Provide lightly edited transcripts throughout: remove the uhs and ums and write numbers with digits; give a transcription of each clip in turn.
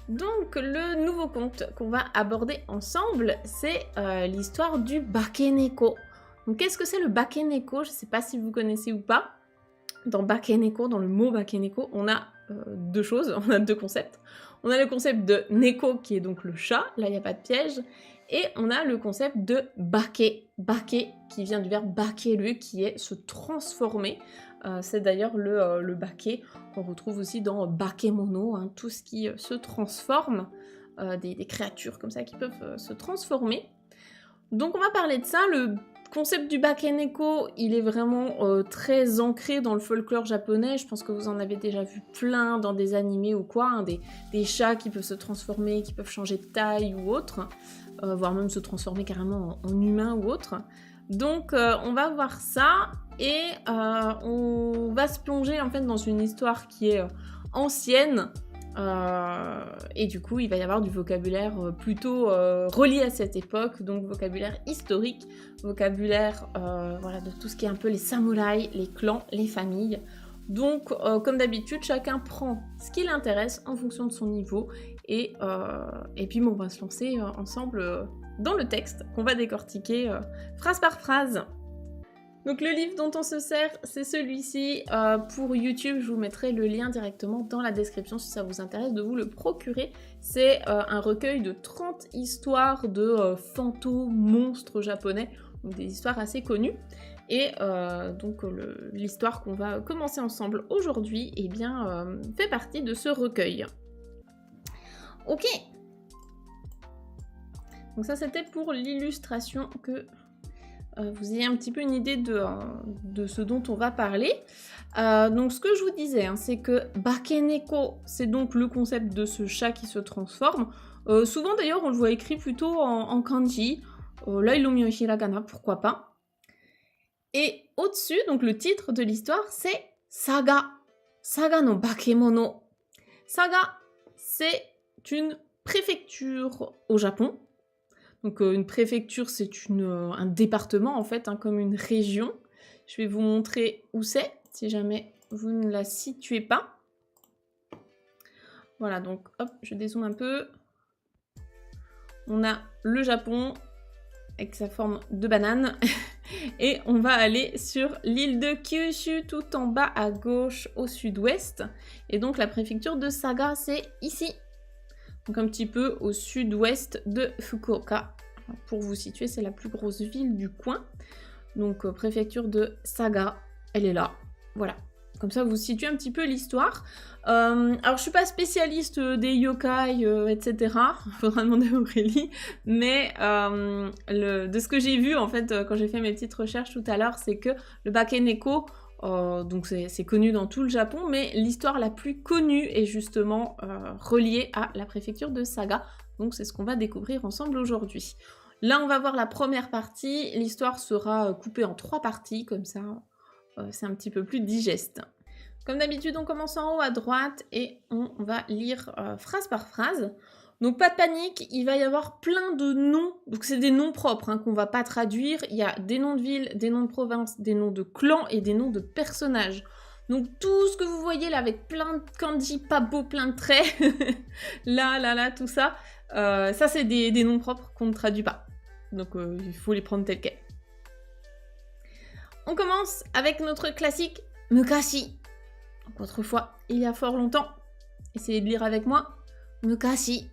Donc le nouveau conte qu'on va aborder ensemble, c'est l'histoire du Bakeneko. Donc qu'est-ce que c'est le Bakeneko? Je ne sais pas si vous connaissez ou pas. Dans Bakeneko, dans le mot Bakeneko, on a deux choses, on a deux concepts. On a le concept de Neko qui est donc le chat, là il n'y a pas de piège, et on a le concept de Bake, Bake qui vient du verbe bakeru qui est se transformer. C'est d'ailleurs le Bake qu'on retrouve aussi dans Bakemono, hein, tout ce qui se transforme, des créatures comme ça qui peuvent se transformer. Donc on va parler de ça. Le concept du Bakeneko, il est vraiment très ancré dans le folklore japonais. Je pense que vous en avez déjà vu plein dans des animés ou quoi, hein, des chats qui peuvent se transformer, qui peuvent changer de taille ou autre, voire même se transformer carrément en humain ou autre. Donc on va voir ça et on va se plonger en fait dans une histoire qui est ancienne. Et du coup, il va y avoir du vocabulaire plutôt relié à cette époque, donc vocabulaire historique, vocabulaire voilà, de tout ce qui est un peu les samouraïs, les clans, les familles. Donc, comme d'habitude, chacun prend ce qui l'intéresse en fonction de son niveau, et puis bon, on va se lancer ensemble dans le texte qu'on va décortiquer phrase par phrase. Donc le livre dont on se sert, c'est celui-ci. Pour YouTube, je vous mettrai le lien directement dans la description si ça vous intéresse de vous le procurer. C'est un recueil de 30 histoires de fantômes, monstres japonais, donc des histoires assez connues. Et donc l'histoire qu'on va commencer ensemble aujourd'hui, eh bien, fait partie de ce recueil. Ok. Donc ça, c'était pour l'illustration que... vous ayez un petit peu une idée de ce dont on va parler. Donc ce que je vous disais, hein, c'est que Bakeneko, c'est donc le concept de ce chat qui se transforme. Souvent d'ailleurs, on le voit écrit plutôt en kanji. Là, ils l'ont mis en hiragana, pourquoi pas. Et au-dessus, donc le titre de l'histoire, c'est Saga. Saga no Bakemono. Saga, c'est une préfecture au Japon. Donc une préfecture, c'est un département en fait, hein, comme une région. Je vais vous montrer où c'est, si jamais vous ne la situez pas. Voilà, donc hop, je dézoome un peu. On a le Japon, avec sa forme de banane. Et on va aller sur l'île de Kyushu, tout en bas à gauche, au sud-ouest. Et donc la préfecture de Saga, c'est ici. Donc un petit peu au sud-ouest de Fukuoka. Pour vous situer, c'est la plus grosse ville du coin. Donc préfecture de Saga, elle est là. Voilà. Comme ça, vous situez un petit peu l'histoire. Alors, je suis pas spécialiste des yokai, etc. Faudra demander à Aurélie. Mais de ce que j'ai vu, en fait, quand j'ai fait mes petites recherches tout à l'heure, c'est que le Bakeneko, donc c'est connu dans tout le Japon, mais l'histoire la plus connue est justement reliée à la préfecture de Saga. Donc c'est ce qu'on va découvrir ensemble aujourd'hui. Là, on va voir la première partie. L'histoire sera coupée en 3 parties, comme ça, c'est un petit peu plus digeste. Comme d'habitude, on commence en haut à droite et on va lire phrase par phrase. Donc pas de panique, il va y avoir plein de noms, donc c'est des noms propres hein, qu'on va pas traduire. Il y a des noms de villes, des noms de provinces, des noms de clans et des noms de personnages. Donc tout ce que vous voyez là avec plein de kanji pas beaux, plein de traits, là, tout ça, ça c'est des noms propres qu'on ne traduit pas. Donc il faut les prendre tels quels. On commence avec notre classique Mukashi. Donc autrefois, il y a fort longtemps. Essayez de lire avec moi. Mukashi.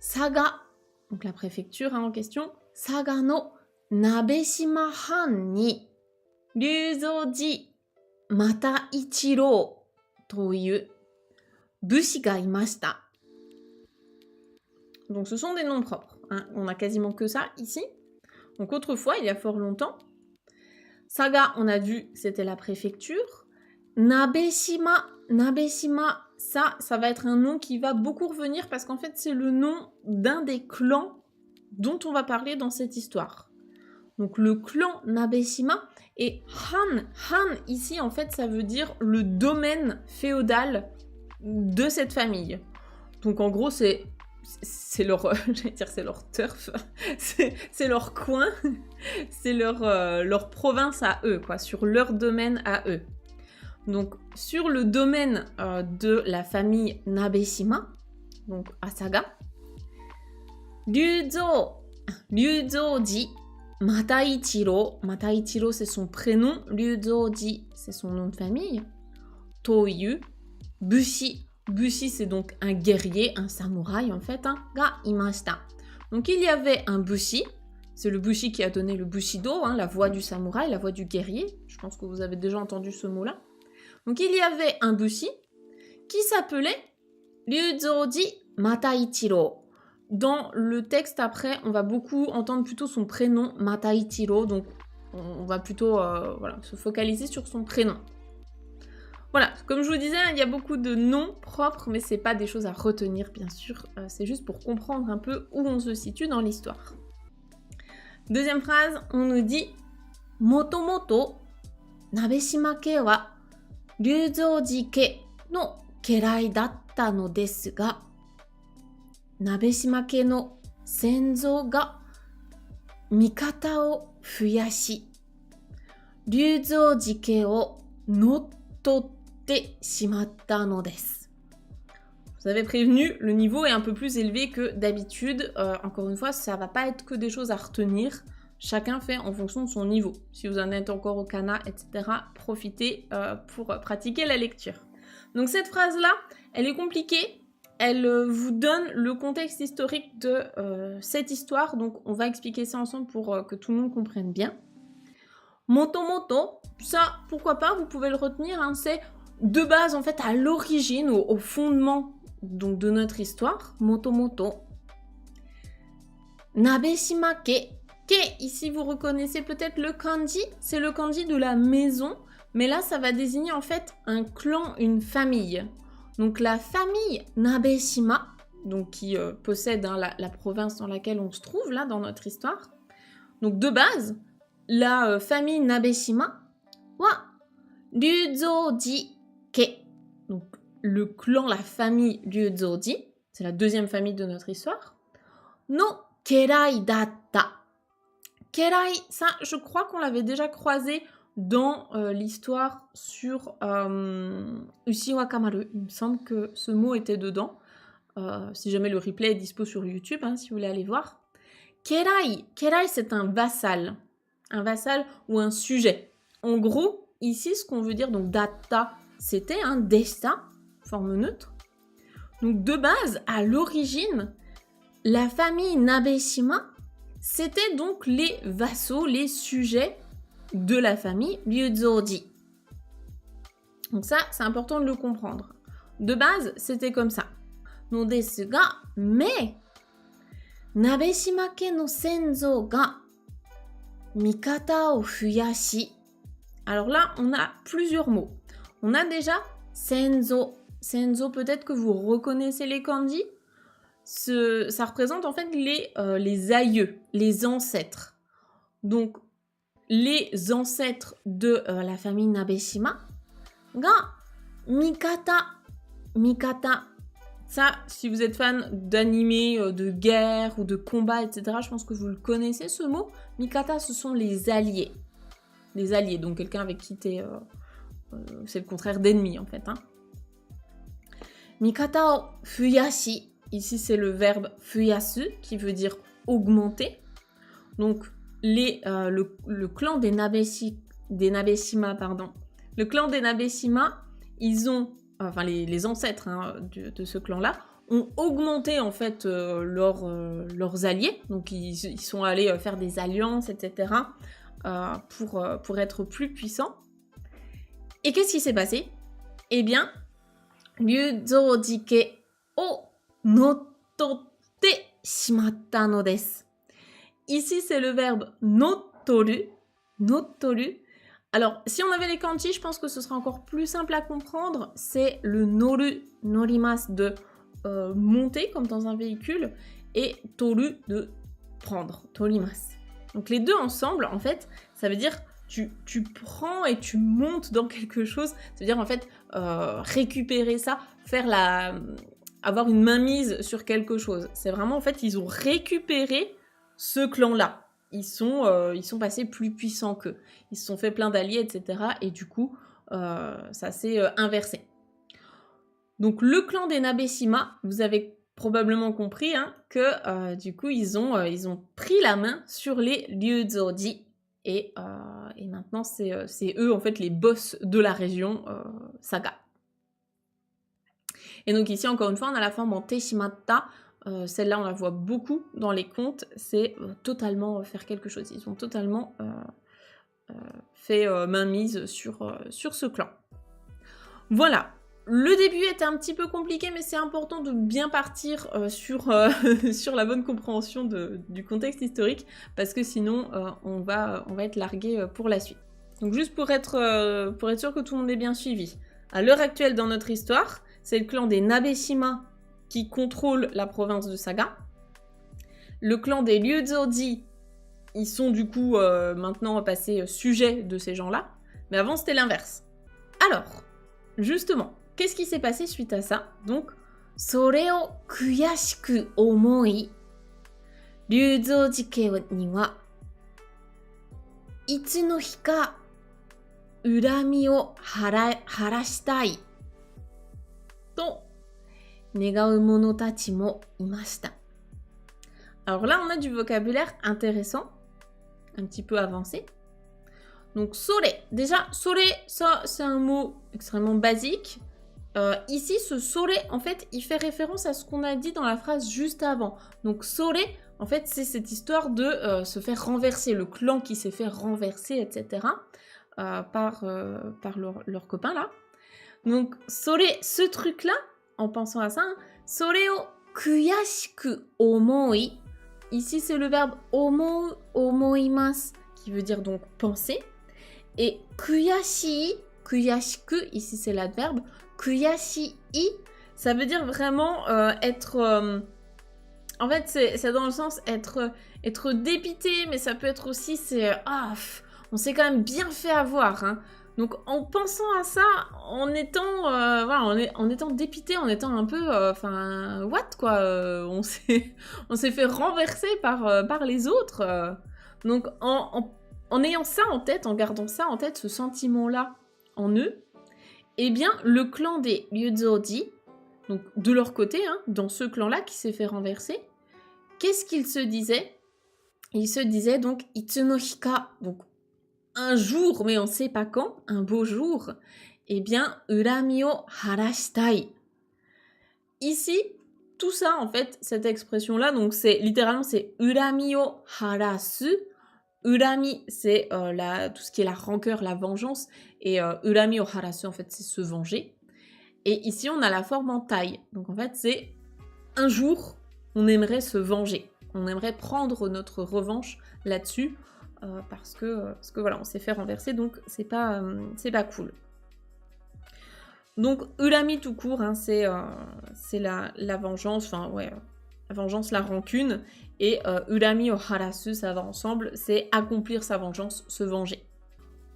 Saga, donc la préfecture hein, en question. Saga no Nabeshima-han ni Ryuzoji Mataichiro toyu bushi ga imashita. Donc ce sont des noms propres. Hein. On a quasiment que ça ici. Donc autrefois, il y a fort longtemps. Saga, on a vu, c'était la préfecture. Nabeshima, ça va être un nom qui va beaucoup revenir parce qu'en fait, c'est le nom d'un des clans dont on va parler dans cette histoire. Donc le clan Nabeshima et Han ici, en fait, ça veut dire le domaine féodal de cette famille. Donc en gros, c'est leur, j'allais dire c'est leur turf, c'est leur coin, c'est leur province à eux, quoi, sur leur domaine à eux. Donc sur le domaine de la famille Nabeshima, donc Asaga. Ryuzoji Mataichiro. Mataichiro, c'est son prénom. Ryuzoji, c'est son nom de famille. Toyu. Bushi. Bushi, c'est donc un guerrier, un samouraï en fait. Ga imashita. Donc il y avait un bushi. C'est le bushi qui a donné le bushido, la voix du samouraï, la voix du guerrier. Je pense que vous avez déjà entendu ce mot-là. Donc il y avait un bushi qui s'appelait Ryuzoji Mataichiro. Dans le texte après, on va beaucoup entendre plutôt son prénom, Mataichiro, donc on va plutôt se focaliser sur son prénom. Voilà, comme je vous disais, il y a beaucoup de noms propres, mais c'est pas des choses à retenir, bien sûr. C'est juste pour comprendre un peu où on se situe dans l'histoire. Deuxième phrase, on nous dit « Motomoto, Nabeshima-ke wa Ryuzoji-ke no kerai datta no desu ga, Nabeshima-ke no senzo ga mikata o fuyashi, Ryuzoji-ke o nottotte shimatta no desu. » Vous avez prévenu, le niveau est un peu plus élevé que d'habitude. Encore une fois, ça va pas être que des choses à retenir. Chacun fait en fonction de son niveau. Si vous en êtes encore au kana, etc., profitez pour pratiquer la lecture. Donc cette phrase-là, elle est compliquée. Elle vous donne le contexte historique de cette histoire. Donc on va expliquer ça ensemble pour que tout le monde comprenne bien. Motomoto, ça, pourquoi pas, vous pouvez le retenir. C'est de base, en fait, à l'origine, au fondement donc, de notre histoire. Motomoto. Nabeshima-ke. Ke, ici, vous reconnaissez peut-être le kanji. C'est le kanji de la maison. Mais là, ça va désigner en fait un clan, une famille. Donc la famille Nabeshima, donc qui possède la province dans laquelle on se trouve, là, dans notre histoire. Donc de base, la famille Nabeshima wa Ryuzoji-ke. Donc le clan, la famille Ryuzoji, c'est la deuxième famille de notre histoire. No kerai datta. Kerai, ça, je crois qu'on l'avait déjà croisé dans l'histoire sur Uchiwa Kamaru. Il me semble que ce mot était dedans. Si jamais le replay est dispo sur YouTube, si vous voulez aller voir. Kerai, Kerai, c'est un vassal. Un vassal ou un sujet. En gros, ici, ce qu'on veut dire, donc datta, c'était un desta, forme neutre. Donc de base, à l'origine, la famille Nabeshima, c'était donc les vassaux, les sujets de la famille Ryuzoji. Donc ça, c'est important de le comprendre. De base, c'était comme ça. No desu ga, mais Nabeshima-ke no senzo ga mikata o fuyashi. Alors là, on a plusieurs mots. On a déjà senzo. Senzo, peut-être que vous reconnaissez les kanji. Ça représente en fait les aïeux, les ancêtres. Donc, les ancêtres de la famille Nabeshima. Ga mikata. Mikata. Ça, si vous êtes fan d'animés, de guerre ou de combat, etc., je pense que vous le connaissez ce mot. Mikata, ce sont les alliés. Les alliés, donc quelqu'un avec qui t'es... c'est le contraire d'ennemi, en fait. Mikata o fuyashi. Ici, c'est le verbe fuyasu, qui veut dire augmenter. Donc, le clan des Nabeshima, pardon. Le clan des Nabeshima, ils ont... Enfin, les ancêtres de ce clan-là ont augmenté, en fait, leurs alliés. Donc, ils sont allés faire des alliances, etc., pour être plus puissants. Et qu'est-ce qui s'est passé? Eh bien, Ryuzoji-ke o nottotte shimatta no desu. Ici, c'est le verbe nottoru. Nottoru. Alors, si on avait les kanji, je pense que ce sera encore plus simple à comprendre. C'est le noru, norimasu, de monter, comme dans un véhicule, et toru, de prendre, torimasu. Donc, les deux ensemble, en fait, ça veut dire tu prends et tu montes dans quelque chose. Ça veut dire, en fait, récupérer ça, avoir une mainmise sur quelque chose. C'est vraiment, en fait, ils ont récupéré ce clan-là. Ils sont passés plus puissants qu'eux. Ils se sont fait plein d'alliés, etc. Et du coup, ça s'est inversé. Donc, le clan des Nabeshima, vous avez probablement compris hein, que du coup, ils ont pris la main sur les Ryuzoji. Et maintenant, c'est eux, en fait, les boss de la région Saga. Et donc ici, encore une fois, on a la forme en Teshimatta. Celle-là, on la voit beaucoup dans les contes. C'est totalement faire quelque chose. Ils ont totalement fait mainmise sur ce clan. Voilà. Le début était un petit peu compliqué, mais c'est important de bien partir sur la bonne compréhension du contexte historique, parce que sinon, on va être largué pour la suite. Donc juste pour être sûr que tout le monde est bien suivi. À l'heure actuelle dans notre histoire, c'est le clan des Nabeshima qui contrôle la province de Saga. Le clan des Ryuzoji, ils sont du coup maintenant passés sujet de ces gens-là, mais avant c'était l'inverse. Alors, justement, qu'est-ce qui s'est passé suite à ça? Donc, Sore o kuyashiku omoi, Ryuzoji-ke ni wa, itsu no hi ka urami o harashitai, to negau mono tachi mo imashita. Alors là, on a du vocabulaire intéressant, un petit peu avancé. Donc, sore. Déjà, sore, ça, c'est un mot extrêmement basique. Ici, ce sore, en fait, il fait référence à ce qu'on a dit dans la phrase juste avant. Donc, sore, en fait, c'est cette histoire de se faire renverser, le clan qui s'est fait renverser, etc., par leurs copains, là. Donc, sore, ce truc-là, en pensant à ça, hein, sore o kuyashiku omoi. Ici, c'est le verbe omoimasu, qui veut dire donc penser. Et kuyashii, kuyashiku, ici c'est l'adverbe, kuyashii, ça veut dire vraiment être... en fait, c'est dans le sens être dépité, mais ça peut être aussi, on s'est quand même bien fait avoir. Hein. Donc en pensant à ça, en étant dépité, en étant un peu, what quoi, on s'est fait renverser par les autres. Donc en ayant ça en tête, en gardant ça en tête, ce sentiment-là en eux, eh bien, le clan des Ryuzoji, donc de leur côté, hein, dans ce clan-là qui s'est fait renverser, qu'est-ce qu'ils se disaient? Ils se disaient donc Itsu no hika, donc un jour, mais on ne sait pas quand, un beau jour, eh bien, urami o harashitai. Ici, tout ça, en fait, cette expression-là, donc littéralement, c'est urami o harasu. Urami, c'est tout ce qui est la rancœur, la vengeance, et urami o harasu, en fait, c'est se venger. Et ici, on a la forme en taille. Donc, en fait, c'est un jour, on aimerait se venger. On aimerait prendre notre revanche là-dessus, parce que voilà, on s'est fait renverser, donc c'est pas cool. Donc, urami tout court, hein, c'est la vengeance, la vengeance, la rancune, et urami o harasu, ça va ensemble, c'est accomplir sa vengeance, se venger.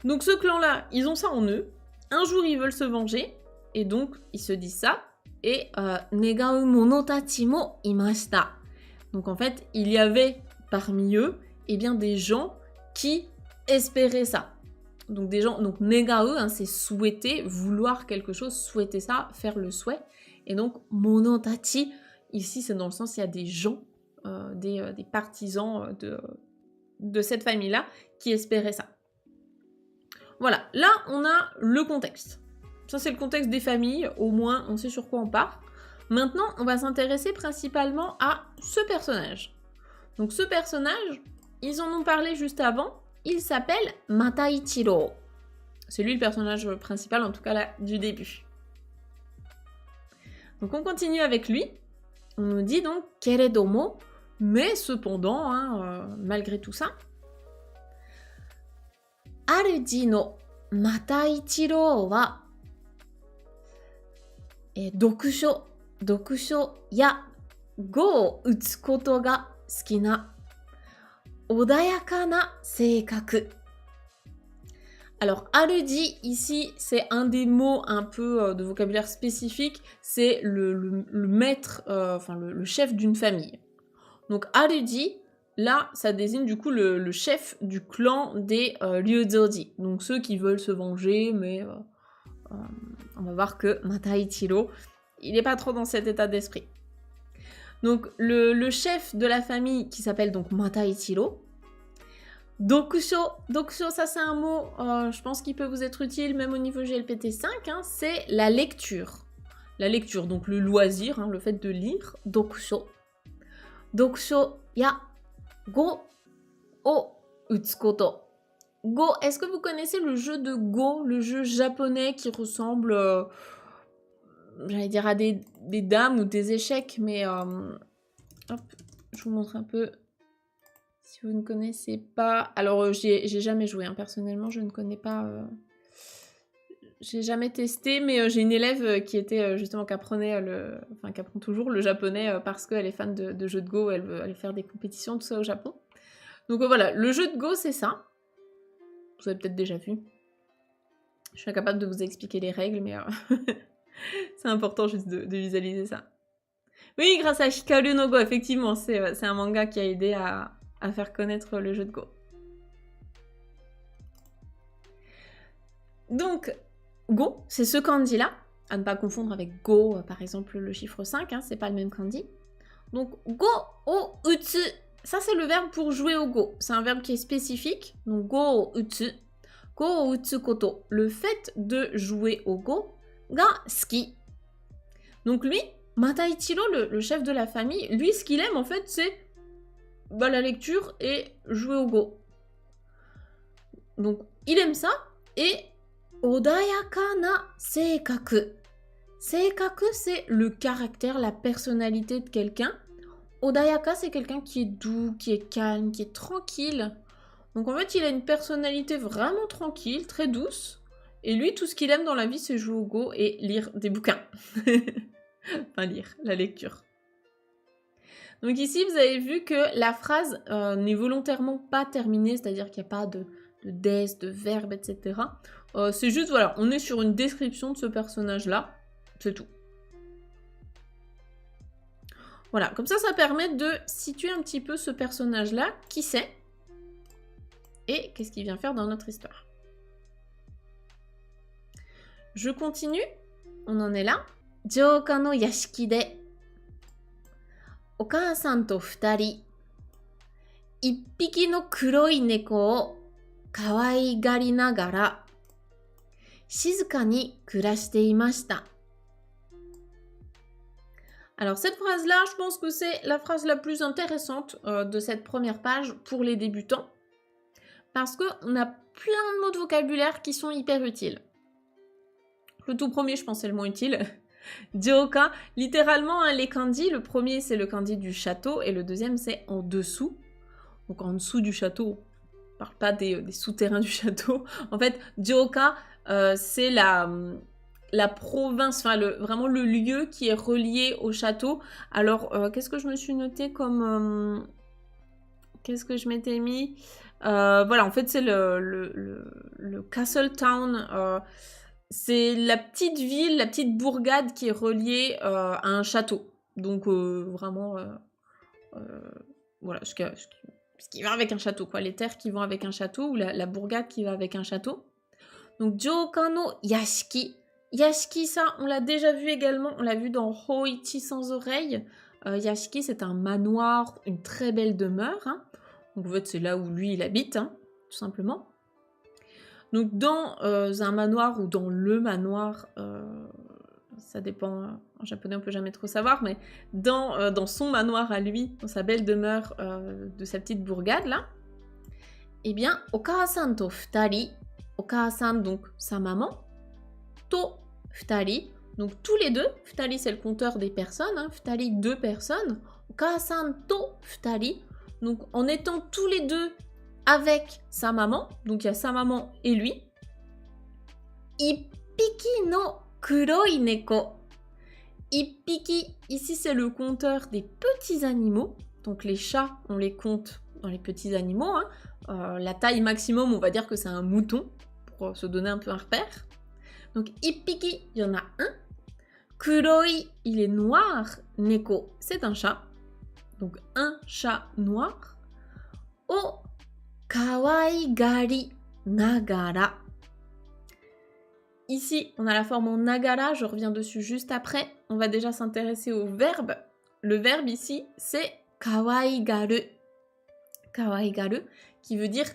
Donc ce clan-là, ils ont ça en eux, un jour ils veulent se venger, et donc ils se disent ça, et negau mono tachi mo imashita. Donc en fait, il y avait parmi eux, eh bien des gens qui espéraient ça. Donc des gens, donc negau, hein, c'est souhaiter, vouloir quelque chose, souhaiter ça, faire le souhait. Et donc monotachi, ici c'est dans le sens il y a des gens, des partisans de cette famille-là qui espéraient ça. Voilà, là on a le contexte. Ça c'est le contexte des familles, au moins on sait sur quoi on part. Maintenant on va s'intéresser principalement à ce personnage. Donc ce personnage, ils en ont parlé juste avant, il s'appelle Mataichiro. C'est lui le personnage principal, en tout cas là, du début. Donc on continue avec lui. On nous dit donc Keredomo, mais cependant, hein, malgré tout ça, Aruji no Mataichiro wa dokusho ya go o utsu koto ga suki na odayaka na seikaku. Alors, Aruji, ici, c'est un des mots un peu de vocabulaire spécifique, c'est le maître, le chef d'une famille. Donc, Aruji, là, ça désigne du coup le chef du clan des Ryuzoji. Donc, ceux qui veulent se venger, mais on va voir que Mataichiro, il n'est pas trop dans cet état d'esprit. Donc, le chef de la famille qui s'appelle donc Mataichiro. Dokusho, Dokusho, ça c'est un mot, je pense qu'il peut vous être utile même au niveau GLPT 5, hein, c'est la lecture. La lecture, donc le loisir, hein, le fait de lire, Dokusho. Dokusho ya go o utsukoto. Go, est-ce que vous connaissez le jeu de Go, le jeu japonais qui ressemble, j'allais dire à des dames ou des échecs, mais hop, je vous montre un peu. Si vous ne connaissez pas... Alors, j'ai jamais joué, hein, personnellement, je ne connais pas... J'ai jamais testé, mais j'ai une élève qui était justement, qui apprenait Enfin, qui apprend toujours le japonais parce qu'elle est fan de jeux de Go, elle veut aller faire des compétitions, tout ça au Japon. Donc voilà, le jeu de Go, c'est ça. Vous avez peut-être déjà vu. Je suis incapable de vous expliquer les règles, mais c'est important juste de visualiser ça. Oui, grâce à Hikaru no Go, effectivement, c'est un manga qui a aidé à faire connaître le jeu de Go. Donc, Go, c'est ce kanji-là, à ne pas confondre avec Go, par exemple le chiffre 5, hein, c'est pas le même kanji. Donc, Go o utsu, ça c'est le verbe pour jouer au Go. C'est un verbe qui est spécifique, donc Go o utsu, Go o utsu koto, le fait de jouer au Go, ga suki. Donc lui, Mataichiro, le chef de la famille, lui ce qu'il aime en fait c'est la lecture et jouer au Go. Donc, il aime ça. Et Odayaka na seikaku. Seikaku, c'est le caractère, la personnalité de quelqu'un. Odayaka, c'est quelqu'un qui est doux, qui est calme, qui est tranquille. Donc, en fait, il a une personnalité vraiment tranquille, très douce. Et lui, tout ce qu'il aime dans la vie, c'est jouer au Go et lire des bouquins. Enfin, lire, la lecture. Donc ici, vous avez vu que la phrase n'est volontairement pas terminée, c'est-à-dire qu'il n'y a pas de des, de verbe, etc. C'est juste, voilà, on est sur une description de ce personnage-là, c'est tout. Voilà, comme ça permet de situer un petit peu ce personnage-là, qui c'est, et qu'est-ce qu'il vient faire dans notre histoire. Je continue, on en est là. Jouka no yashiki de お母さんと二人、一匹の黒い猫を可愛がりながら、静かに暮らしていました。Alors cette phrase-là, je pense que c'est la phrase la plus intéressante de cette première page pour les débutants, parce qu'on a plein de mots de vocabulaire qui sont hyper utiles. Le tout premier, je pense, c'est le mot utile. Jouka, littéralement, hein, les kanji, le premier c'est le kanji du château et le deuxième c'est en dessous. Donc en dessous du château, on parle pas des souterrains du château. En fait, Jouka, c'est la province, enfin vraiment le lieu qui est relié au château. Alors, qu'est-ce que je me suis noté comme... qu'est-ce que je m'étais mis voilà, en fait c'est le Castle Town. C'est la petite ville, la petite bourgade qui est reliée à un château. Donc vraiment, voilà, ce qui va avec un château, quoi. Les terres qui vont avec un château ou la bourgade qui va avec un château. Donc Jouka no yashiki. Yashiki, ça, on l'a déjà vu également, on l'a vu dans Hoichi sans oreille. Yashiki, c'est un manoir, une très belle demeure. Hein. Donc en fait, c'est là où lui, il habite, hein, tout simplement. Donc dans un manoir ou dans le manoir, ça dépend, en japonais on peut jamais trop savoir, mais dans son manoir à lui, dans sa belle demeure de sa petite bourgade là, eh bien, okasan to futari, okasan donc sa maman, to futari, donc tous les deux, futari c'est le compteur des personnes, hein, futari deux personnes, okasan to futari, donc en étant tous les deux avec sa maman, donc il y a sa maman et lui. Ippiki no kuroi neko. Ippiki, ici c'est le compteur des petits animaux. Donc les chats, on les compte dans les petits animaux. Hein. La taille maximum, on va dire que c'est un mouton, pour se donner un peu un repère. Donc ippiki, il y en a un. Kuroi, il est noir. Neko, c'est un chat. Donc un chat noir. O kawaigari nagara. Ici, on a la forme en nagara, je reviens dessus juste après. On va déjà s'intéresser au verbe le verbe ici, c'est kawaigaru. Kawaigaru, qui veut dire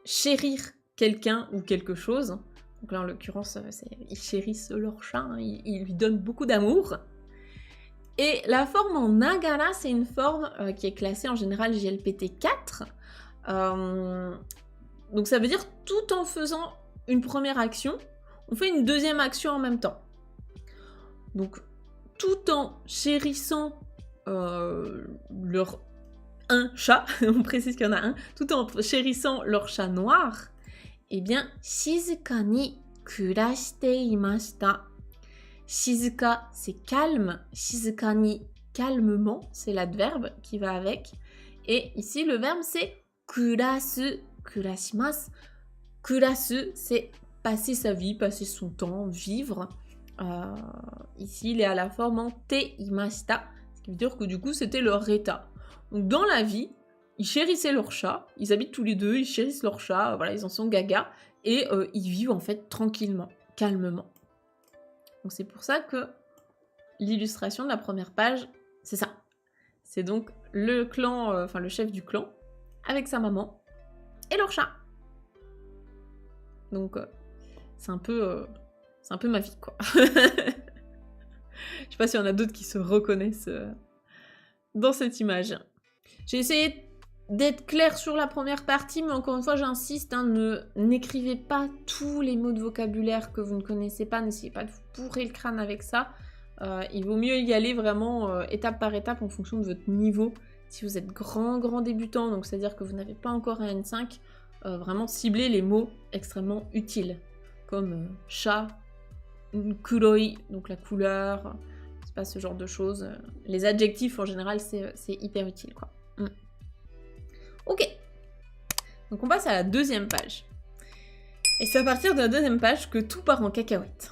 chérir quelqu'un ou quelque chose. Donc là, en l'occurrence, ils chérissent leur chat, hein, ils lui donnent beaucoup d'amour. Et la forme en nagara, c'est une forme qui est classée en général JLPT 4. Donc ça veut dire tout en faisant une première action, on fait une deuxième action en même temps. Donc tout en chérissant leur un chat, on précise qu'il y en a un, tout en chérissant leur chat noir, eh bien, shizuka ni kurashite imashita. Shizuka, c'est calme. Shizuka ni, calmement, c'est l'adverbe qui va avec. Et ici, le verbe, c'est kurasu, kurashimasu. Kurasu, c'est passer sa vie, passer son temps, vivre. Ici, il est à la forme en te imashita, ce qui veut dire que du coup, c'était leur état. Donc, dans la vie, ils chérissaient leur chat, ils habitent tous les deux, ils chérissent leur chat, voilà, ils en sont gaga, et ils vivent en fait tranquillement, calmement. Donc c'est pour ça que l'illustration de la première page, c'est ça. C'est donc le clan, le chef du clan, avec sa maman, et leur chat. Donc c'est un peu ma vie, quoi. Je sais pas s'il y en a d'autres qui se reconnaissent dans cette image. J'ai essayé d'être claire sur la première partie, mais encore une fois, j'insiste, n'écrivez pas tous les mots de vocabulaire que vous ne connaissez pas, n'essayez pas de vous bourrer le crâne avec ça. Il vaut mieux y aller vraiment étape par étape en fonction de votre niveau. Si vous êtes grand débutant, donc c'est-à-dire que vous n'avez pas encore un N5, vraiment ciblez les mots extrêmement utiles, comme chat, kuroi, donc la couleur, c'est pas ce genre de choses. Les adjectifs en général, c'est hyper utile, quoi. Ok, donc on passe à la deuxième page. Et c'est à partir de la deuxième page que tout part en cacahuète.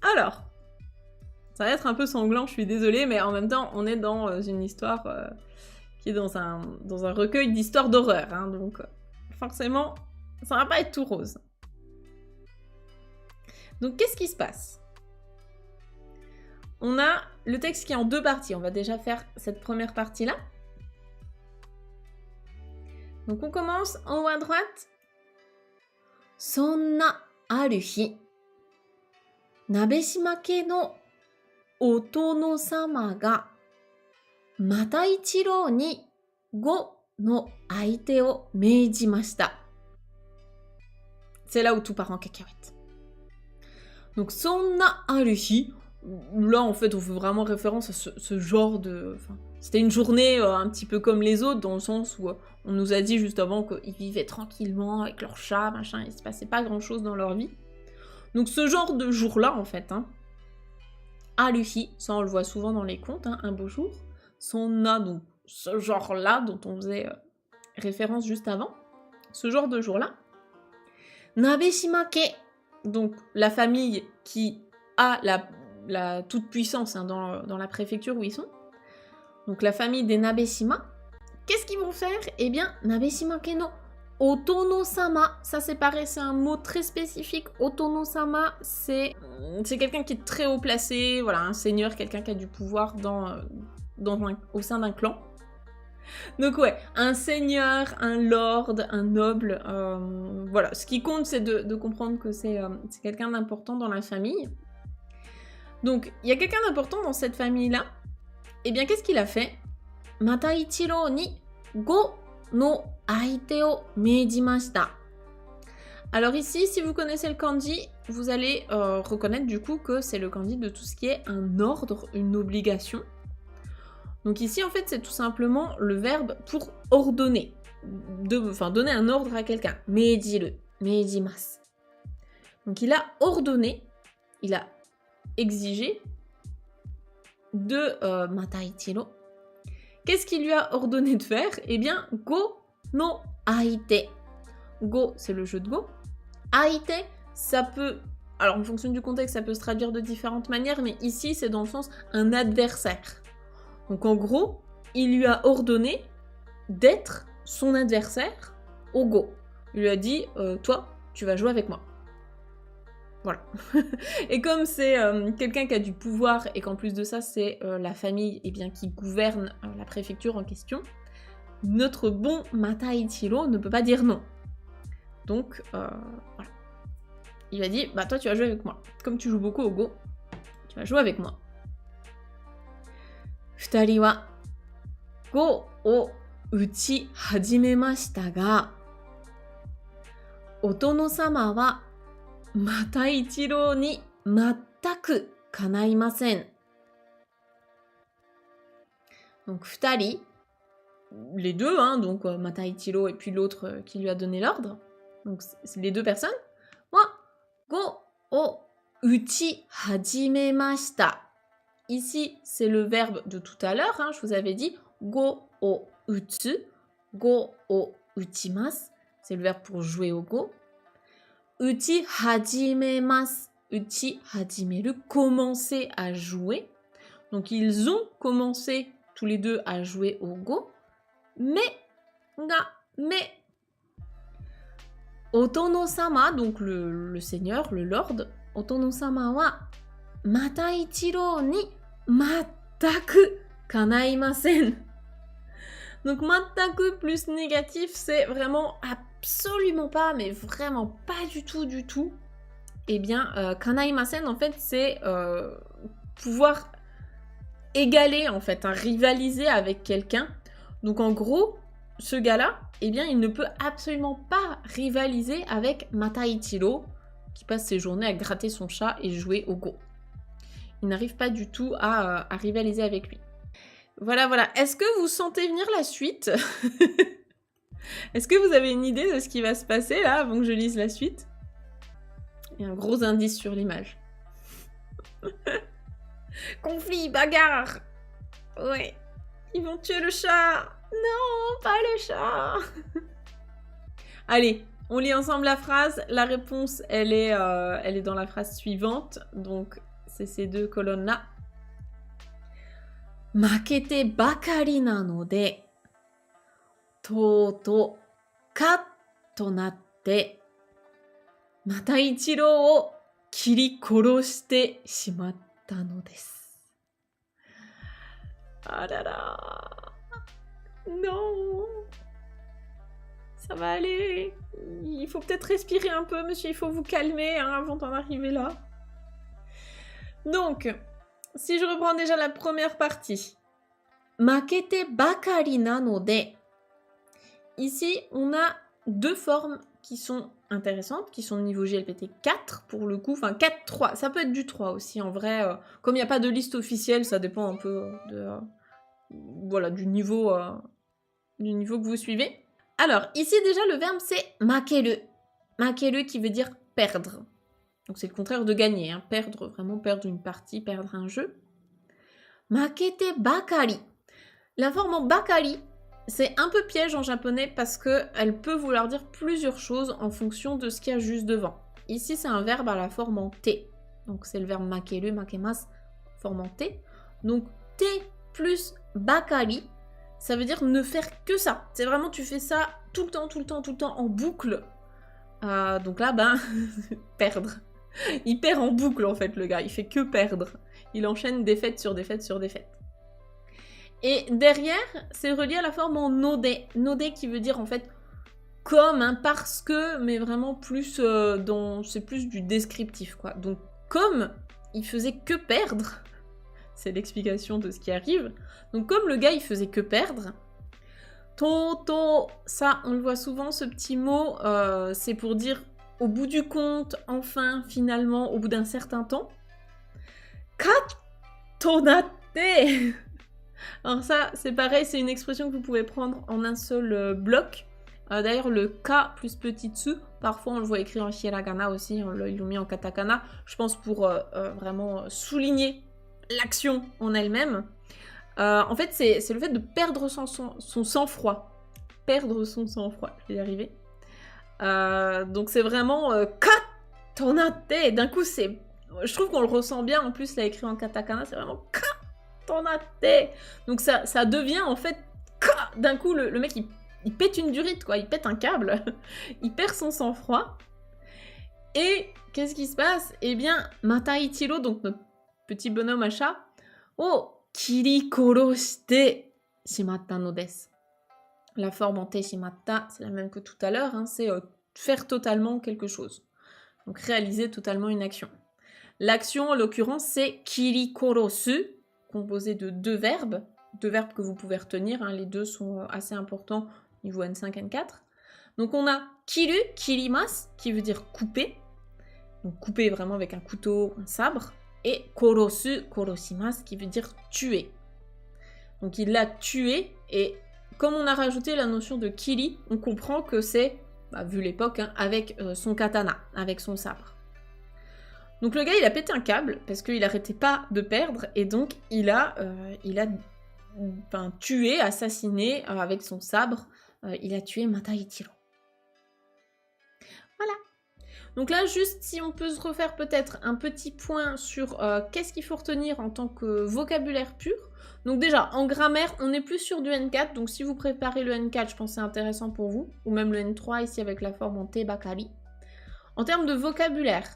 Alors, ça va être un peu sanglant, je suis désolée, mais en même temps, on est dans une histoire qui est dans un recueil d'histoires d'horreur, hein, donc forcément, ça va pas être tout rose. Donc qu'est-ce qui se passe? On a le texte qui est en deux parties, on va déjà faire cette première partie-là. Donc on commence en haut à droite. Sonna aru hi, Nabeshima-ke no otono-sama ga Mataichirou ni go no aite o meijimashita. C'est là où tout part en cacahuète. Donc Sonna aru hi, là en fait on fait vraiment référence à ce genre de... C'était une journée un petit peu comme les autres, dans le sens où on nous a dit juste avant qu'ils vivaient tranquillement avec leur chat, machin, il se passait pas grand chose dans leur vie. Donc ce genre de jour-là, en fait, aruhi, ça on le voit souvent dans les contes, un beau jour. Sonna, donc ce genre-là dont on faisait référence juste avant, ce genre de jour-là. Nabeshima-ke, donc la famille qui a la toute-puissance dans la préfecture où ils sont. Donc la famille des Nabeshima, qu'est-ce qu'ils vont faire? Eh bien, Nabeshima-ke no Otono-sama, ça c'est pareil, c'est un mot très spécifique. Otono-sama, c'est quelqu'un qui est très haut placé, voilà, un seigneur, quelqu'un qui a du pouvoir au sein d'un clan. Donc ouais, un seigneur, un lord, un noble, voilà. Ce qui compte, c'est de comprendre que c'est quelqu'un d'important dans la famille. Donc, il y a quelqu'un d'important dans cette famille-là. Eh bien, qu'est-ce qu'il a fait? Mataichirou ni go no aite o meijimashita. Alors ici, si vous connaissez le kanji, vous allez reconnaître du coup que c'est le kanji de tout ce qui est un ordre, une obligation. Donc ici, en fait, c'est tout simplement le verbe pour ordonner, donner un ordre à quelqu'un. Meijiru, meijimasu. Donc il a ordonné, il a exigé de Mataichirou. Qu'est-ce qu'il lui a ordonné de faire? Eh bien, go no aite. Go, c'est le jeu de go. Aite, ça peut... Alors, en fonction du contexte, ça peut se traduire de différentes manières, mais ici, c'est dans le sens un adversaire. Donc, en gros, il lui a ordonné d'être son adversaire au go. Il lui a dit, toi, tu vas jouer avec moi. Voilà. Et comme c'est quelqu'un qui a du pouvoir et qu'en plus de ça, c'est la famille qui gouverne la préfecture en question, notre bon Mataichiro ne peut pas dire non. Donc, voilà. Il a dit, bah toi tu vas jouer avec moi. Comme tu joues beaucoup au Go, tu vas jouer avec moi. Futari wa Go o uchi hajimemashita ga, Otono-sama wa Mataichiro ni mattaku kanaimasen. Donc Futari, les deux, hein, donc Mataichiro et puis l'autre qui lui a donné l'ordre, donc c'est les deux personnes, wa Go o uchi hajimemashita. Ici, c'est le verbe de tout à l'heure, hein, je vous avais dit go o utsu, go o uchimasu, c'est le verbe pour jouer au Go. Uchi hajimemasu, uchi hajimeru, commencer à jouer. Donc ils ont commencé tous les deux à jouer au Go, mais Otono-sama, donc le seigneur, le lord, Otono-sama wa Mataichiro ni mattaku kanaimasen. Donc mattaku plus négatif, c'est vraiment absolument pas, mais vraiment pas du tout. Eh bien, kanaimasen, en fait, c'est pouvoir égaler, en fait, rivaliser avec quelqu'un. Donc en gros, ce gars-là, eh bien, il ne peut absolument pas rivaliser avec Mataichiro, qui passe ses journées à gratter son chat et jouer au Go. Il n'arrive pas du tout à rivaliser avec lui. Voilà. Est-ce que vous sentez venir la suite? Est-ce que vous avez une idée de ce qui va se passer là avant que je lise la suite? Il y a un gros indice sur l'image. Conflit, bagarre. Ouais. Ils vont tuer le chat. Non, pas le chat. Allez, on lit ensemble la phrase. La réponse, elle est dans la phrase suivante. Donc, c'est ces deux colonnes-là. Makete bakari nano de, toutou ka to natte, Mataichiro o kiri koroshite shimatta no desu. Ah là là. Non. Ça va aller. Il faut peut-être respirer un peu, monsieur. Il faut vous calmer avant d'en arriver là. Donc, si je reprends déjà la première partie. Makete bakari nano de. Ici, on a deux formes qui sont intéressantes, qui sont de niveau JLPT 4 pour le coup. Enfin, 4, 3. Ça peut être du 3 aussi, en vrai. Comme il n'y a pas de liste officielle, ça dépend un peu du niveau que vous suivez. Alors, ici déjà, le verbe, c'est makeru. Makeru qui veut dire perdre. Donc c'est le contraire de gagner, hein. Perdre, vraiment perdre une partie, perdre un jeu. Makete bakari. La forme en bakari, c'est un peu piège en japonais parce qu'elle peut vouloir dire plusieurs choses en fonction de ce qu'il y a juste devant. Ici, c'est un verbe à la forme en T. Donc c'est le verbe makeru, makemasu, forme en T. Donc T plus bakari, ça veut dire ne faire que ça. C'est vraiment, tu fais ça tout le temps, en boucle. Donc là, perdre. Il perd en boucle, en fait, le gars. Il fait que perdre. Il enchaîne défaite sur défaite sur défaite. Et derrière, c'est relié à la forme en node. Node qui veut dire, en fait, comme, parce que, mais vraiment plus c'est plus du descriptif, quoi. Donc, comme il faisait que perdre, c'est l'explication de ce qui arrive. Donc, comme le gars, il faisait que perdre, toto, ça, on le voit souvent, ce petit mot, c'est pour dire au bout du compte, enfin, finalement, au bout d'un certain temps. Katonate. Alors ça, c'est pareil, c'est une expression que vous pouvez prendre en un seul bloc. D'ailleurs, le ka plus petit tsu, parfois on le voit écrit en hiragana aussi, ils l'ont mis en katakana, je pense pour vraiment souligner l'action en elle-même. En fait, c'est le fait de perdre son sang-froid. Perdre son sang-froid, je vais y arriver. Donc c'est vraiment katonate. D'un coup, je trouve qu'on le ressent bien, en plus, là, écrit en katakana, c'est vraiment katonate. Donc ça devient, en fait, d'un coup, le mec, il pète une durite, quoi. Il pète un câble. Il perd son sang-froid. Et qu'est-ce qui se passe? Eh bien, Mata Ichiro, donc notre petit bonhomme à chat, oh, kiri koroshite shimatta no desu. La forme en te shimatta, c'est la même que tout à l'heure, hein, c'est faire totalement quelque chose. Donc réaliser totalement une action. L'action, en l'occurrence, c'est kiri korosu, composé de deux verbes que vous pouvez retenir, hein, les deux sont assez importants, niveau N5, N4. Donc on a kiru, kirimasu, qui veut dire couper, donc couper vraiment avec un couteau, un sabre, et korosu, koroshimasu, qui veut dire tuer. Donc il l'a tué, et comme on a rajouté la notion de kiri, on comprend que c'est, vu l'époque, hein, avec son katana, avec son sabre. Donc le gars, il a pété un câble, parce qu'il n'arrêtait pas de perdre, et donc il a tué, assassiné, avec son sabre, il a tué Mata Ichiro. Voilà. Donc là, juste si on peut se refaire peut-être un petit point sur qu'est-ce qu'il faut retenir en tant que vocabulaire pur. Donc déjà, en grammaire, on est plus sur du N4, donc si vous préparez le N4, je pense que c'est intéressant pour vous, ou même le N3 ici avec la forme en te bakari. En termes de vocabulaire,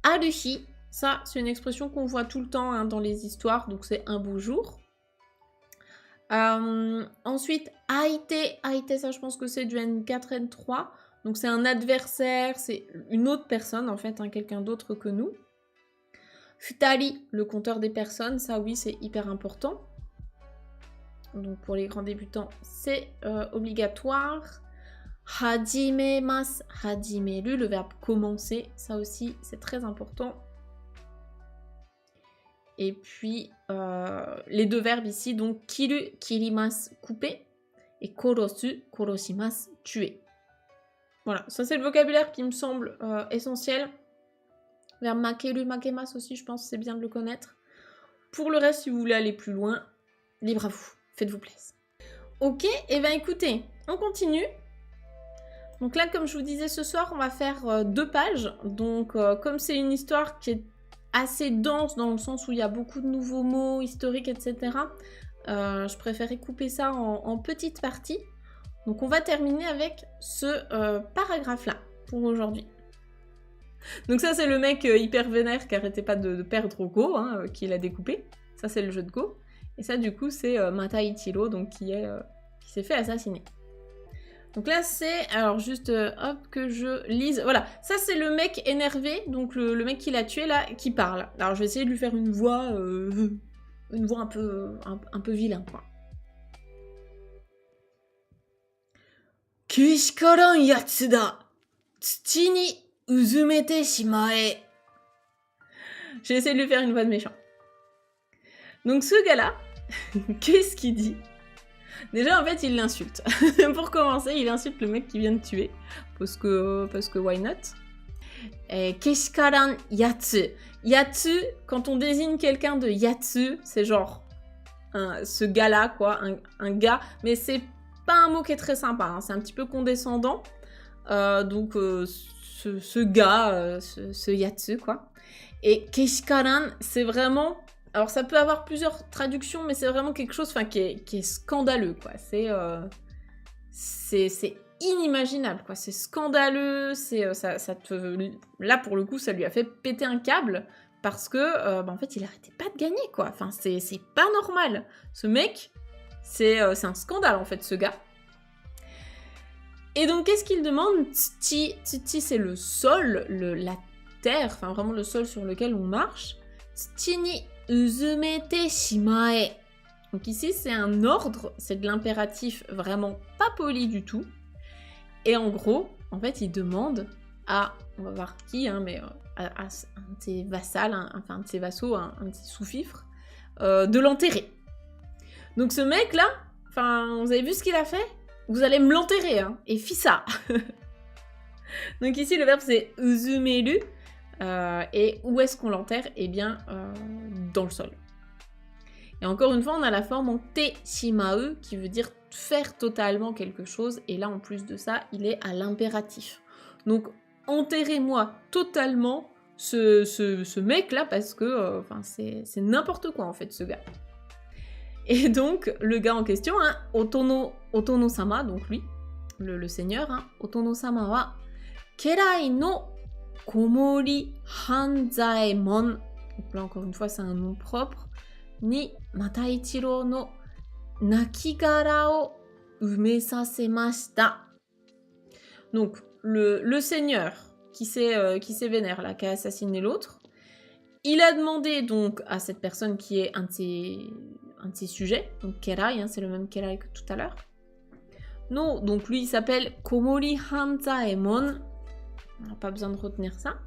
aruhi, ça c'est une expression qu'on voit tout le temps, hein, dans les histoires, donc c'est un beau jour. Ensuite, aite, ça je pense que c'est du N4, N3, donc c'est un adversaire, c'est une autre personne en fait, hein, quelqu'un d'autre que nous. Futari, le compteur des personnes, ça oui c'est hyper important. Donc pour les grands débutants, c'est obligatoire. Hajimemas, hajimeru, le verbe commencer, ça aussi c'est très important. Et puis les deux verbes ici, donc kiru, kirimas, couper, et korosu, koroshimas, tuer. Voilà, ça c'est le vocabulaire qui me semble essentiel. Verbe makeru, makemas aussi, je pense que c'est bien de le connaître. Pour le reste, si vous voulez aller plus loin, libre à vous, faites-vous plaisir. Ok, et ben écoutez, on continue. Donc là, comme je vous disais, ce soir, on va faire 2 pages. Donc, comme c'est une histoire qui est assez dense, dans le sens où il y a beaucoup de nouveaux mots historiques, etc., je préférais couper ça en petites parties. Donc, on va terminer avec ce paragraphe-là, pour aujourd'hui. Donc ça, c'est le mec hyper vénère qui arrêtait pas de perdre au Go, hein, qui l'a découpé. Ça, c'est le jeu de Go. Et ça, du coup, c'est Mata Ichiro, donc qui s'est fait assassiner. Donc là, c'est... Alors, juste, hop, que je lise... Voilà, ça, c'est le mec énervé, donc le mec qui l'a tué, là, qui parle. Alors, je vais essayer de lui faire une voix un peu vilain, quoi. Kishikaran yatsu da. Tsuchi ni uzumete shimae. J'ai essayé de lui faire une voix de méchant. Donc, ce gars-là, qu'est-ce qu'il dit ? Déjà, en fait, il l'insulte. Pour commencer, il insulte le mec qui vient de tuer. Parce que why not? Kishikaran yatsu. Yatsu, quand on désigne quelqu'un de yatsu, c'est genre ce gars-là, quoi. Un gars. Mais c'est pas un mot qui est très sympa. Hein, c'est un petit peu condescendant. Donc, ce gars, ce yatsu, quoi. Et Kishikaran, c'est vraiment... Alors ça peut avoir plusieurs traductions, mais c'est vraiment quelque chose qui est scandaleux, quoi. C'est inimaginable, quoi. C'est scandaleux, là, pour le coup, ça lui a fait péter un câble, parce que, en fait, il arrêtait pas de gagner, quoi. Enfin, c'est pas normal. Ce mec, c'est un scandale, en fait, ce gars. Et donc, qu'est-ce qu'il demande? Tsuchi, c'est le sol, la terre, enfin, vraiment le sol sur lequel on marche. Tsuchi ni uzumete shimae. Donc ici, c'est un ordre, c'est de l'impératif vraiment pas poli du tout. Et en gros, en fait, il demande à, on va voir qui, hein, mais à un de ses vassals, un de ses vassaux, un de ses sous-fifres, de l'enterrer. Donc ce mec-là, vous avez vu ce qu'il a fait? Vous allez me l'enterrer, hein, et fissa. Donc ici, le verbe, c'est uzumeru. Et où est-ce qu'on l'enterre? Eh bien, dans le sol. Et encore une fois, on a la forme en te shimau, qui veut dire faire totalement quelque chose. Et là, en plus de ça, il est à l'impératif. Donc, enterrez-moi totalement ce mec-là, parce que c'est n'importe quoi, en fait, ce gars. Et donc, le gars en question, hein, Otono-sama, donc lui, le seigneur, hein, Otono-sama wa kerai no Komori Hanzaemon, donc là encore une fois c'est un nom propre, ni Mataichiro no nakigara o umesasemashita. Donc le seigneur qui s'est vénère là, qui a assassiné l'autre, il a demandé donc à cette personne qui est un de ses sujets, donc Kerai, hein, c'est le même Kerai que tout à l'heure. Non, donc lui il s'appelle Komori Hanzaemon, on n'a pas besoin de retenir ça.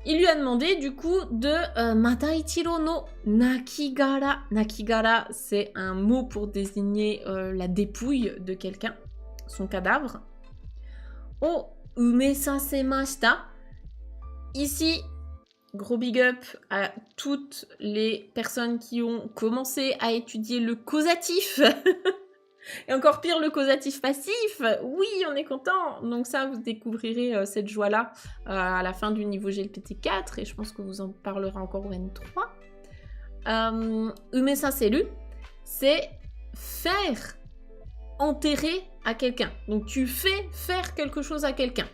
Il lui a demandé du coup de Mataichiro no nakigara. Nakigara, c'est un mot pour désigner la dépouille de quelqu'un, son cadavre. O umesasemashita. Ici, gros big up à toutes les personnes qui ont commencé à étudier le causatif. Et encore pire, le causatif passif. Oui, on est content. Donc ça, vous découvrirez cette joie-là à la fin du niveau GLPT 4. Et je pense que vous en parlerez encore au N3. Umesaseru, c'est faire enterrer à quelqu'un. Donc tu fais faire quelque chose à quelqu'un.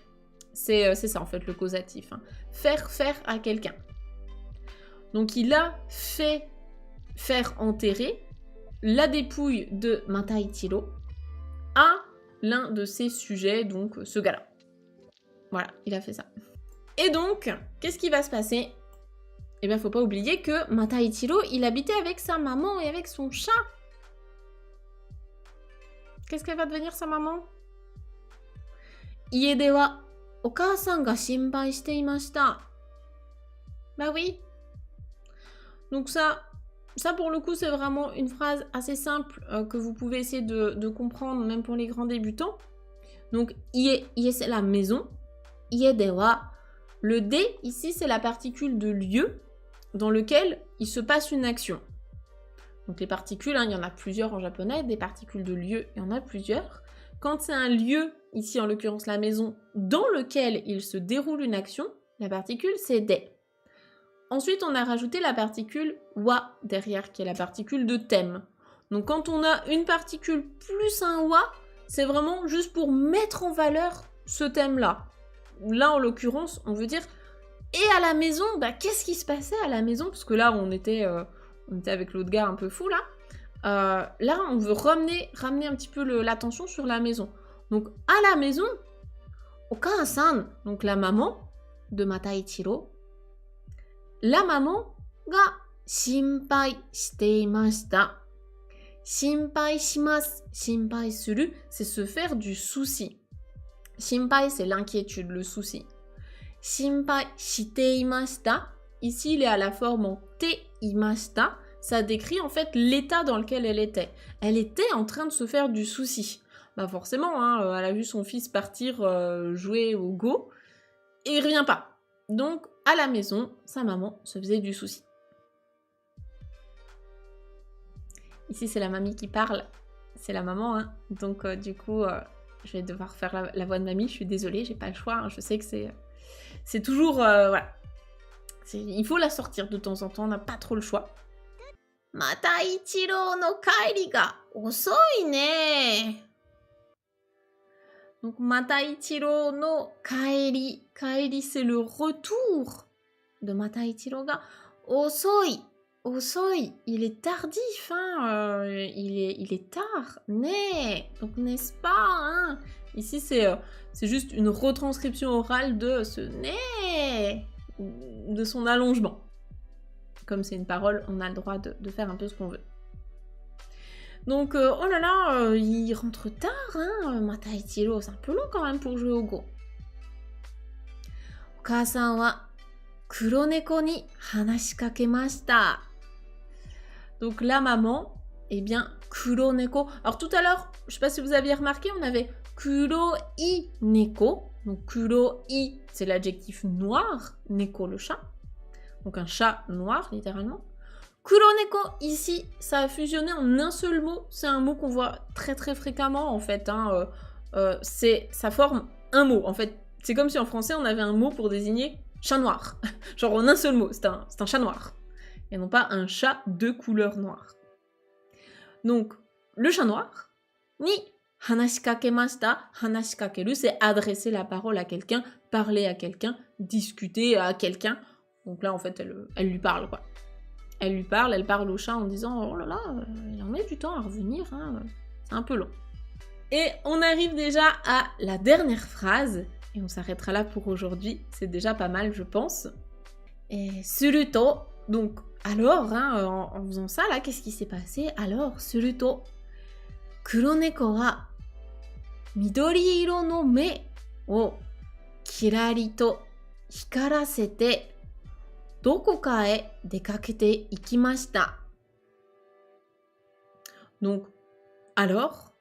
C'est ça en fait le causatif. Hein. Faire à quelqu'un. Donc il a fait faire enterrer la dépouille de Mataichiro à l'un de ses sujets, donc ce gars-là. Voilà, il a fait ça. Et donc, qu'est-ce qui va se passer? Eh bien, faut pas oublier que Mataichiro, il habitait avec sa maman et avec son chat. Qu'est-ce qu'elle va devenir, sa maman? Ie de wa okasan ga shinpai shite imashita. Bah oui. Donc ça pour le coup, c'est vraiment une phrase assez simple que vous pouvez essayer de comprendre, même pour les grands débutants. Donc, ie c'est la maison. Ie de wa. Le de, ici, c'est la particule de lieu dans lequel il se passe une action. Donc, les particules, hein, il y en a plusieurs en japonais. Des particules de lieu, il y en a plusieurs. Quand c'est un lieu, ici en l'occurrence la maison, dans lequel il se déroule une action, la particule, c'est de. Ensuite, on a rajouté la particule wa derrière, qui est la particule de thème. Donc quand on a une particule plus un wa, c'est vraiment juste pour mettre en valeur ce thème-là. Là, en l'occurrence, on veut dire « Et à la maison, bah, qu'est-ce qui se passait à la maison ?» Parce que là, on était avec l'autre gars un peu fou, là. Là, on veut ramener un petit peu l'attention sur la maison. Donc, à la maison, Okasan, donc la maman de Mataichiro, la maman ga shinpai shite imashita. Shinpai shimasu, shinpai suru, c'est se faire du souci. Shinpai, c'est l'inquiétude, le souci. Shinpai shite imashita, ici il est à la forme en te imashita, ça décrit en fait l'état dans lequel elle était. Elle était en train de se faire du souci. Bah forcément, hein, elle a vu son fils partir jouer au Go, et il revient pas. Donc, à la maison, sa maman se faisait du souci. Ici, c'est la mamie qui parle. C'est la maman, hein. Donc, du coup, je vais devoir faire la voix de mamie. Je suis désolée, j'ai pas le choix. Hein. Je sais que c'est toujours... voilà. Il faut la sortir de temps en temps, on n'a pas trop le choix. Mataichiro no kaeri ga osoi ne. Donc, Mataichiro no kaeri. Kaeri, c'est le retour de Mataichiro ga osoi. Osoi, il est tardif, hein. Il est tard. Ne. Donc, n'est-ce pas, hein. Ici, c'est juste une retranscription orale de ce ne, de son allongement. Comme c'est une parole, on a le droit de faire un peu ce qu'on veut. Donc, oh là là, il rentre tard, hein, Mataichiro. C'est un peu long quand même pour jouer au Go. Okasan wa kuroneko ni hanashikakemashita. Donc, la maman, eh bien, kuroneko. Alors, tout à l'heure, je sais pas si vous aviez remarqué, on avait kuroi neko. Donc, kuroi, c'est l'adjectif noir. Neko, le chat. Donc, un chat noir, littéralement. Kuroneko, ici, ça a fusionné en un seul mot. C'est un mot qu'on voit très très fréquemment, en fait. Hein. Ça forme un mot. En fait, c'est comme si en français, on avait un mot pour désigner chat noir. Genre en un seul mot, c'est un chat noir. Et non pas un chat de couleur noire. Donc, le chat noir, ni hanashikakemashita. Hanashikakeru, c'est adresser la parole à quelqu'un, parler à quelqu'un, discuter à quelqu'un. Donc là, en fait, elle lui parle, quoi. Elle parle au chat en disant « Oh là là, il en met du temps à revenir, hein, c'est un peu long. » Et on arrive déjà à la dernière phrase, et on s'arrêtera là pour aujourd'hui, c'est déjà pas mal, je pense. Et suruto, donc alors, hein, en faisant ça, là, qu'est-ce qui s'est passé? Alors, suruto, kuroneko wa midori iro no me o kirari to hikarasete dokoka e dekakete ikimashita. Donc, alors,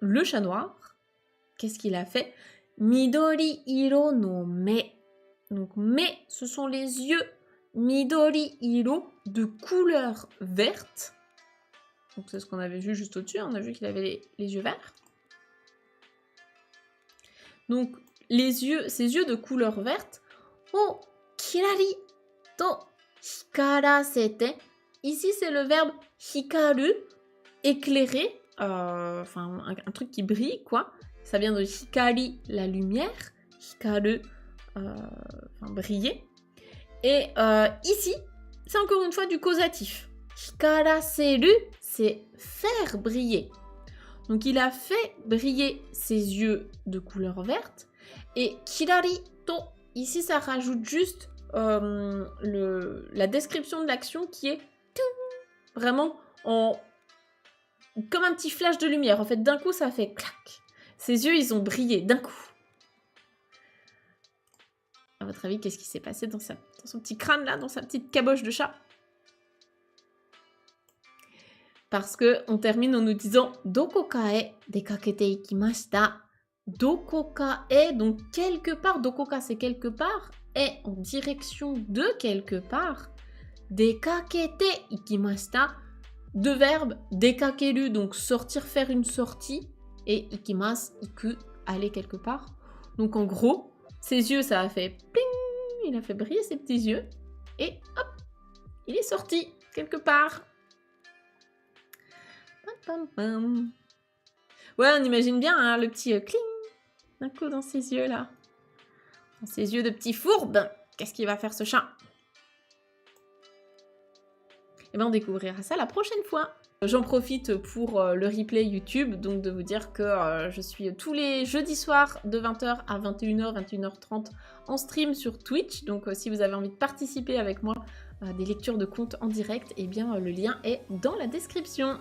le chat noir, qu'est-ce qu'il a fait? Midori iro no me. Donc, me, ce sont les yeux. Midori iro, de couleur verte. Donc, c'est ce qu'on avait vu juste au-dessus. On a vu qu'il avait les yeux verts. Donc, ses yeux de couleur verte. Oh, kirari to hikarasete. Ici, c'est le verbe hikaru, éclairer. Enfin, un truc qui brille, quoi. Ça vient de hikari, la lumière. Hikaru, briller. Et ici, c'est encore une fois du causatif. Hikaraseru, c'est faire briller. Donc il a fait briller ses yeux de couleur verte. Et kirari to, ici ça rajoute juste la description de l'action qui est vraiment comme un petit flash de lumière. En fait, d'un coup, ça fait clac. Ses yeux, ils ont brillé d'un coup. À votre avis, qu'est-ce qui s'est passé dans son petit crâne, là, dans sa petite caboche de chat? Parce qu'on termine en nous disant « Dokoka e dekakete ikimashita ». Dokoka e, donc quelque part. Dokoka, c'est quelque part. Et en direction de quelque part. Dekakete ikimashita. Deux verbes. Dekakeru, donc sortir, faire une sortie. Et ikimasu, iku, aller quelque part. Donc en gros, ses yeux, ça a fait ping. Il a fait briller ses petits yeux. Et hop, il est sorti quelque part. Pam, pam. Ouais, on imagine bien hein, le petit cling d'un coup dans ses yeux là. Dans ses yeux de petit fourbe. Qu'est-ce qu'il va faire ce chat? Et bien on découvrira ça la prochaine fois. J'en profite pour le replay YouTube, donc de vous dire que je suis tous les jeudis soirs de 20h à 21h, 21h30 en stream sur Twitch. Donc si vous avez envie de participer avec moi à des lectures de contes en direct, eh bien le lien est dans la description.